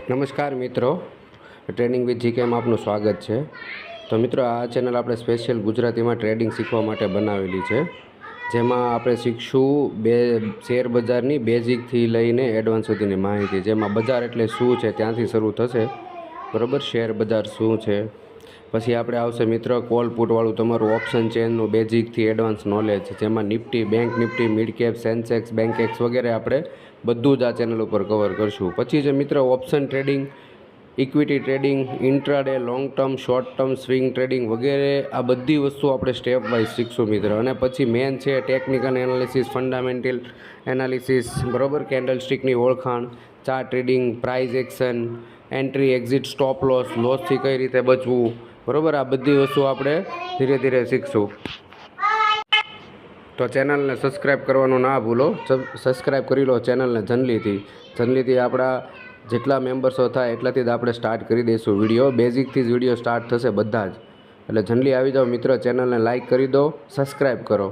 નમસ્કાર મિત્રો, trading with જીકેમાં આપનું સ્વાગત છે। તો મિત્રો, આ ચેનલ આપણે સ્પેશિયલ ગુજરાતીમાં ટ્રેડિંગ શીખવા માટે બનાવેલી છે, જેમાં આપણે શીખશું શેર બજારની બેઝિકથી લઈને એડવાન્સ સુધીની માહિતી। જેમાં બજાર એટલે શું છે ત્યાંથી શરૂ થશે, બરાબર। શેર બજાર શું છે, પછી આપણે આવશે મિત્ર કોલ પુટવાળું તમારું ઓપ્શન ચેનનું બેઝિકથી એડવાન્સ નોલેજ, જેમાં Nifty, bank Nifty, mid cap, Sensex, Bankex વગેરે આપણે બધું જ આ ચેનલ ઉપર કવર કરશું। પછી છે મિત્ર option trading, equity trading, intraday, long term, short term, swing trading વગેરે આ બધી વસ્તુ આપણે સ્ટેપ વાઇઝ શીખશું મિત્ર। અને પછી મેન છે ટેકનિકલ એનાલિસિસ, ફંડામેન્ટલ એનાલિસિસ, બરાબર, કેન્ડલ સ્ટિકની ઓળખાણ, chart trading, price action, entry exit, stop લોસથી કઈ રીતે બચવું, બરાબર। આ બધી વસ્તુ આપણે ધીરે ધીરે શીખશું। તો ચેનલને સબસ્ક્રાઈબ કરવાનું ના ભૂલો, સબસ્ક્રાઈબ કરી લો ચેનલને જનરલીથી આપણા જેટલા મેમ્બર્સો થાય એટલાથી જ આપણે સ્ટાર્ટ કરી દઈશું વિડીયો। બેઝિકથી જ વિડીયો સ્ટાર્ટ થશે બધા જ, એટલે જનરલી આવી જાઓ મિત્ર, ચેનલને લાઇક કરી દો, સબસ્ક્રાઈબ કરો।